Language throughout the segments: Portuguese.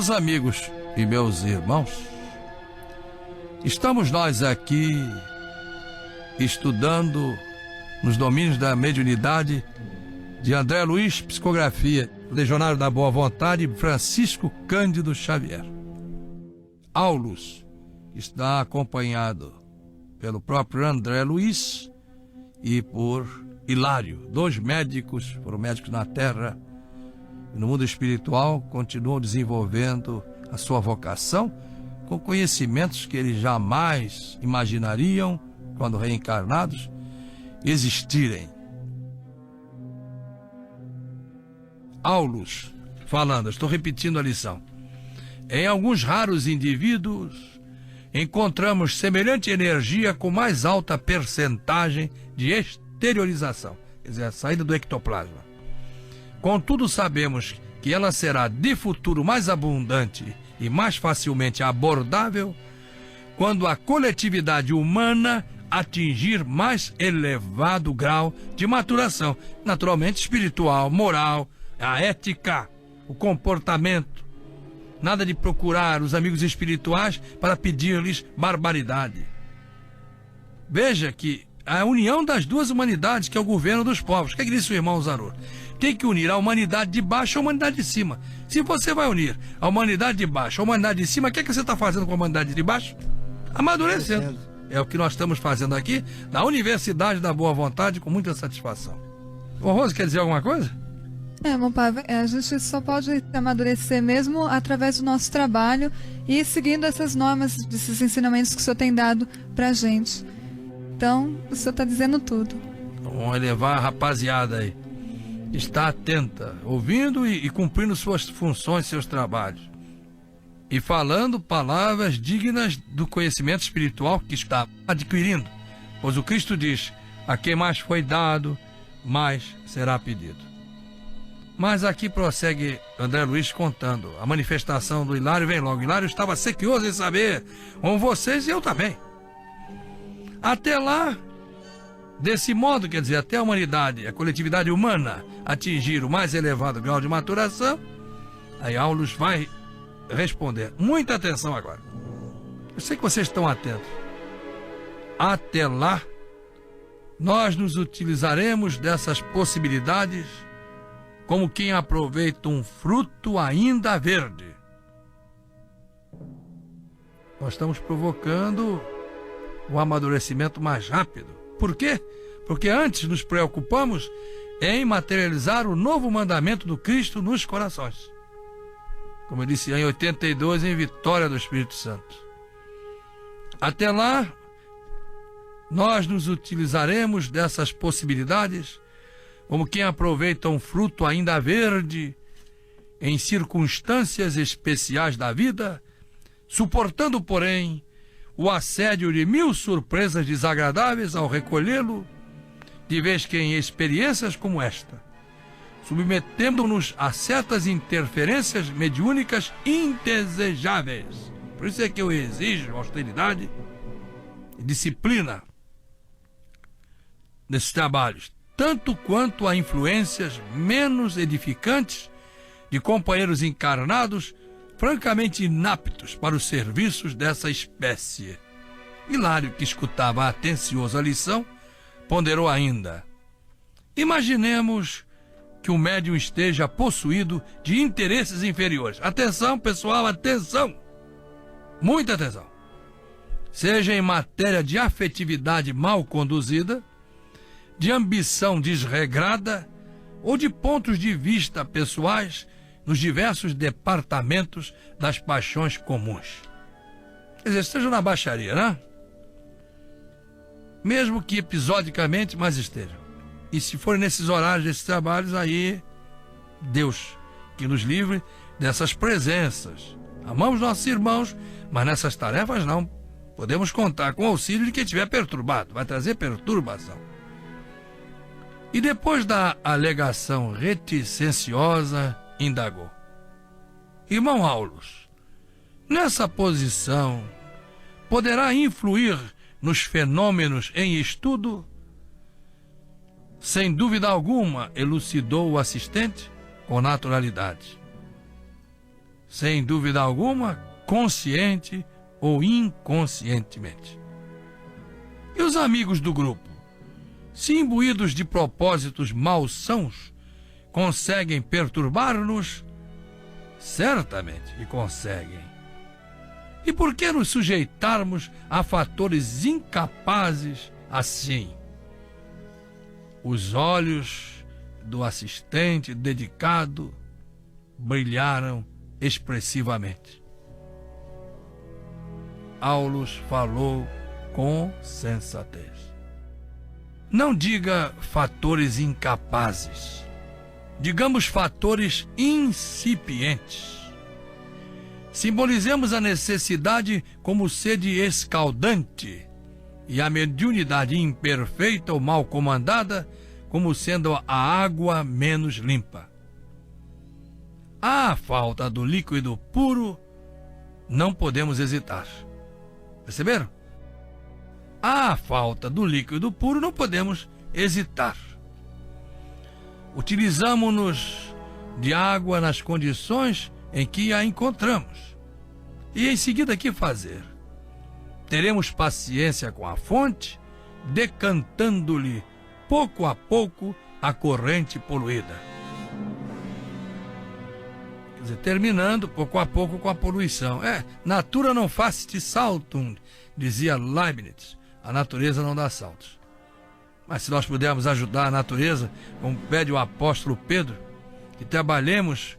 Meus amigos e meus irmãos, estamos nós aqui estudando nos domínios da mediunidade de André Luiz, psicografia, Legionário da Boa Vontade, Francisco Cândido Xavier. Aulus está acompanhado pelo próprio André Luiz e por Hilário, dois médicos, foram médicos na Terra e no mundo espiritual, continuam desenvolvendo a sua vocação com conhecimentos que eles jamais imaginariam, quando reencarnados, existirem. Aulus, falando, estou repetindo a lição. Em alguns raros indivíduos, encontramos semelhante energia com mais alta percentagem de exteriorização, quer dizer, a saída do ectoplasma. Contudo, sabemos que ela será de futuro mais abundante e mais facilmente abordável quando a coletividade humana atingir mais elevado grau de maturação, naturalmente espiritual, moral, a ética, o comportamento. Nada de procurar os amigos espirituais para pedir-lhes barbaridade. Veja que a união das duas humanidades, que é o governo dos povos. O que é que disse o irmão Zarur? Tem que unir a humanidade de baixo à humanidade de cima. Se você vai unir a humanidade de baixo à humanidade de cima, o que é que você está fazendo com a humanidade de baixo? Amadurecendo. É o que nós estamos fazendo aqui na Universidade da Boa Vontade, com muita satisfação. O Rose quer dizer alguma coisa? Meu pai, a gente só pode amadurecer mesmo através do nosso trabalho e seguindo essas normas, esses ensinamentos que o senhor tem dado pra gente. Então, o senhor está dizendo tudo. Vamos elevar a rapaziada aí. Está atenta, ouvindo e cumprindo suas funções, seus trabalhos. E falando palavras dignas do conhecimento espiritual que está adquirindo. Pois o Cristo diz, a quem mais foi dado, mais será pedido. Mas aqui prossegue André Luiz contando. A manifestação do Hilário vem logo. Hilário estava sequioso em saber, como vocês e eu também. Até lá, desse modo, quer dizer, até a humanidade, a coletividade humana atingir o mais elevado grau de maturação, aí Aulus vai responder. Muita atenção agora. Eu sei que vocês estão atentos. Até lá, nós nos utilizaremos dessas possibilidades como quem aproveita um fruto ainda verde. Nós estamos provocando o amadurecimento mais rápido. Por quê? Porque antes nos preocupamos em materializar o novo mandamento do Cristo nos corações. Como eu disse em 82, em Vitória do Espírito Santo. Até lá, nós nos utilizaremos dessas possibilidades como quem aproveita um fruto ainda verde em circunstâncias especiais da vida, suportando, porém, o assédio de 1000 surpresas desagradáveis ao recolhê-lo, de vez que em experiências como esta, submetendo-nos a certas interferências mediúnicas indesejáveis. Por isso é que eu exijo austeridade e disciplina nesses trabalhos, tanto quanto a influências menos edificantes de companheiros encarnados francamente inaptos para os serviços dessa espécie. Hilário, que escutava atencioso a lição, ponderou ainda. Imaginemos que o médium esteja possuído de interesses inferiores. Atenção, pessoal, atenção! Muita atenção! Seja em matéria de afetividade mal conduzida, de ambição desregrada ou de pontos de vista pessoais nos diversos departamentos das paixões comuns. Quer dizer, estejam na baixaria, né? Mesmo que episodicamente, mas estejam. E se forem nesses horários, desses trabalhos, aí, Deus que nos livre dessas presenças. Amamos nossos irmãos, mas nessas tarefas não. Podemos contar com o auxílio de quem estiver perturbado. Vai trazer perturbação. E depois da alegação reticenciosa, indagou. Irmão Aulus, nessa posição, poderá influir nos fenômenos em estudo? Sem dúvida alguma, elucidou o assistente com naturalidade. sem dúvida alguma, consciente ou inconscientemente. E os amigos do grupo, se imbuídos de propósitos malsãos, conseguem perturbar-nos? Certamente que conseguem. E por que nos sujeitarmos a fatores incapazes assim? Os olhos do assistente dedicado brilharam expressivamente. Aulus falou com sensatez. Não diga fatores incapazes. Digamos fatores incipientes. Simbolizemos a necessidade como sede escaldante e a mediunidade imperfeita ou mal comandada como sendo a água menos limpa. À falta do líquido puro, não podemos hesitar. Perceberam? À falta do líquido puro, não podemos hesitar. Utilizamo-nos de água nas condições em que a encontramos. E em seguida, que fazer? Teremos paciência com a fonte, decantando-lhe pouco a pouco a corrente poluída. Quer dizer, terminando pouco a pouco com a poluição. Natura non facit saltum, dizia Leibniz. A natureza não dá saltos. Mas se nós pudermos ajudar a natureza, como pede o apóstolo Pedro, que trabalhemos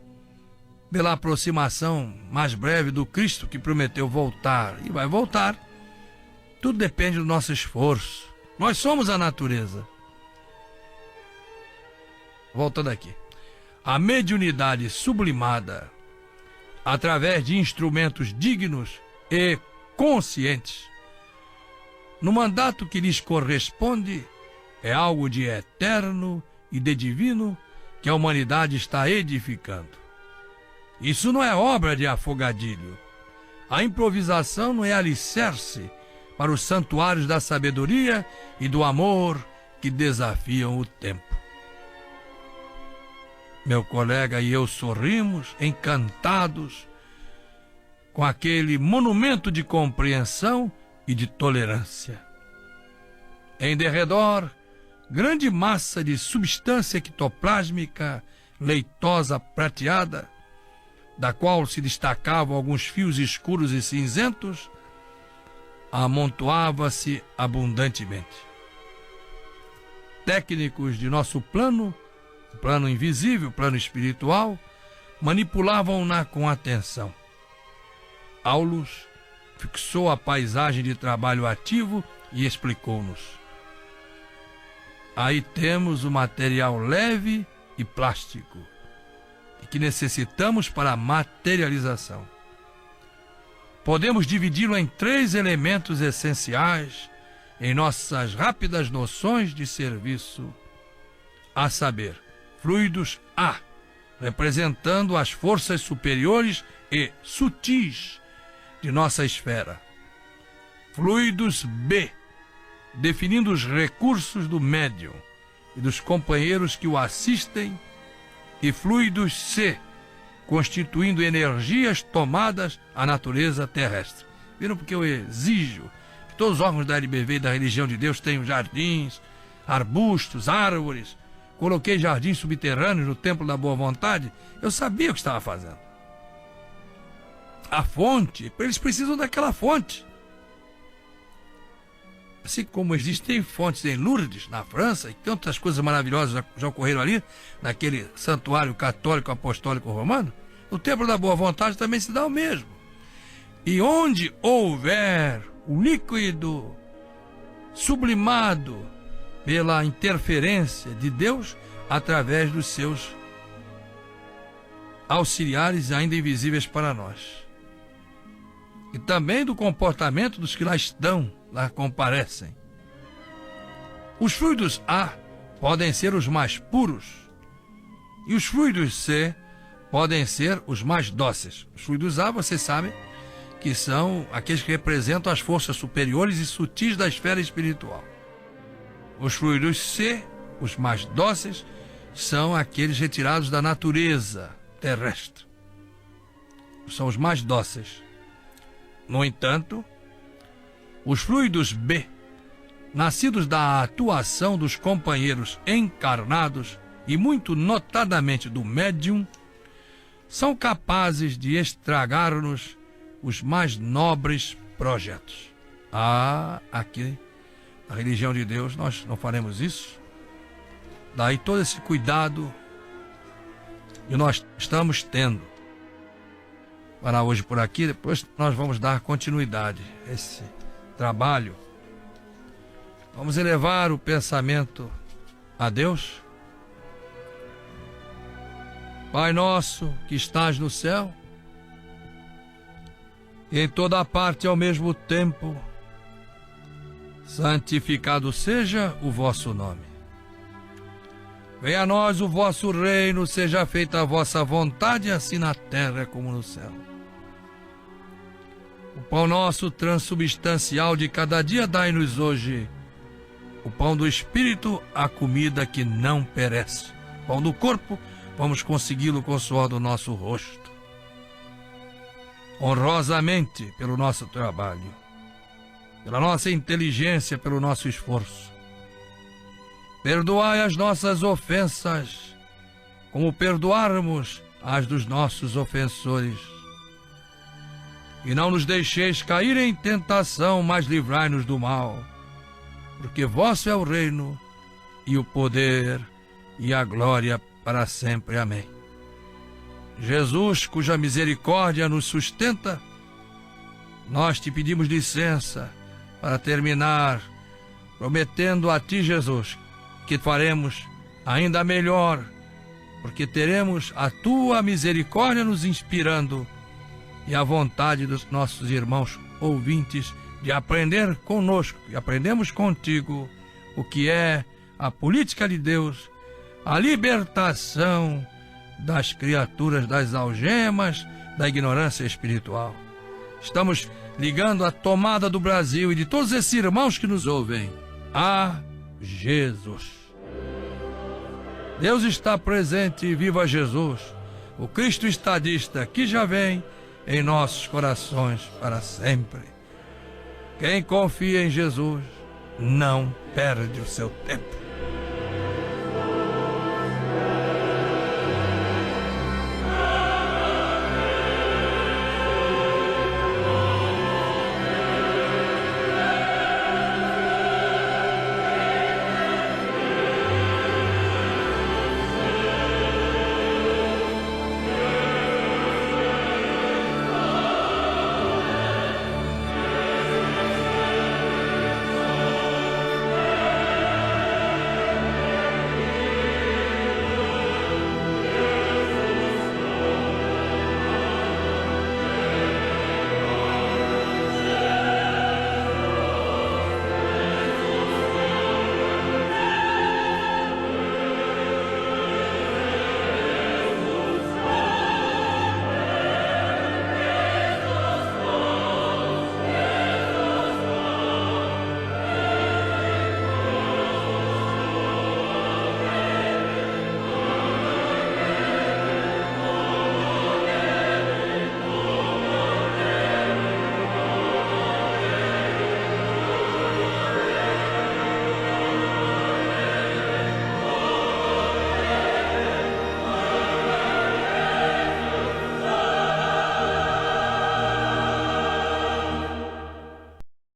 pela aproximação mais breve do Cristo que prometeu voltar, e vai voltar, tudo depende do nosso esforço. Nós somos a natureza. Voltando aqui. A mediunidade sublimada, através de instrumentos dignos e conscientes, no mandato que lhes corresponde, é algo de eterno e de divino que a humanidade está edificando. Isso não é obra de afogadilho. A improvisação não é alicerce para os santuários da sabedoria e do amor que desafiam o tempo. Meu colega e eu sorrimos, encantados com aquele monumento de compreensão e de tolerância. Em derredor, grande massa de substância ectoplásmica, leitosa, prateada, da qual se destacavam alguns fios escuros e cinzentos, amontoava-se abundantemente. Técnicos de nosso plano invisível, plano espiritual, manipulavam-na com atenção. Aulus fixou a paisagem de trabalho ativo e explicou-nos. Aí temos o material leve e plástico, e que necessitamos para a materialização. Podemos dividi-lo em 3 elementos essenciais em nossas rápidas noções de serviço, a saber, fluidos A, representando as forças superiores e sutis de nossa esfera. Fluidos B, definindo os recursos do médium e dos companheiros que o assistem, e fluidos C, constituindo energias tomadas à natureza terrestre. Viram porque eu exijo que todos os órgãos da LBV e da religião de Deus tenham jardins, arbustos, árvores. Coloquei jardins subterrâneos no Templo da Boa Vontade. Eu sabia o que estava fazendo. A fonte, eles precisam daquela fonte. Assim como existem fontes em Lourdes, na França, e tantas coisas maravilhosas já ocorreram ali, naquele santuário católico apostólico romano, no Templo da Boa Vontade também se dá o mesmo. E onde houver o líquido sublimado pela interferência de Deus através dos seus auxiliares ainda invisíveis para nós. E também do comportamento dos que lá estão, lá comparecem. Os fluidos A podem ser os mais puros e os fluidos C podem ser os mais dóceis. Os fluidos A, vocês sabem, que são aqueles que representam as forças superiores e sutis da esfera espiritual. Os fluidos C, os mais dóceis, são aqueles retirados da natureza terrestre. são os mais dóceis. No entanto, os fluidos B, nascidos da atuação dos companheiros encarnados e muito notadamente do médium, são capazes de estragar-nos os mais nobres projetos. Aqui, na religião de Deus, nós não faremos isso. Daí todo esse cuidado que nós estamos tendo. Para hoje por aqui, depois nós vamos dar continuidade a esse trabalho. Vamos elevar o pensamento a Deus. Pai nosso que estás no céu, e em toda parte ao mesmo tempo, santificado seja o vosso nome. Venha a nós o vosso reino, seja feita a vossa vontade, assim na terra como no céu. O pão nosso transubstancial de cada dia dai-nos hoje. O pão do Espírito, a comida que não perece. O pão do corpo, vamos consegui-lo com o suor do nosso rosto. Honrosamente pelo nosso trabalho, pela nossa inteligência, pelo nosso esforço. Perdoai as nossas ofensas, como perdoarmos as dos nossos ofensores. E não nos deixeis cair em tentação, mas livrai-nos do mal. Porque vosso é o reino, e o poder, e a glória para sempre. Amém. Jesus, cuja misericórdia nos sustenta, nós te pedimos licença para terminar, prometendo a ti, Jesus, que faremos ainda melhor, porque teremos a tua misericórdia nos inspirando e a vontade dos nossos irmãos ouvintes de aprender conosco, e aprendemos contigo o que é a política de Deus, a libertação das criaturas das algemas da ignorância espiritual. Estamos ligando a tomada do Brasil e de todos esses irmãos que nos ouvem a Jesus. Deus está presente, viva Jesus, o Cristo estadista que já vem em nossos corações para sempre. Quem confia em Jesus não perde o seu tempo.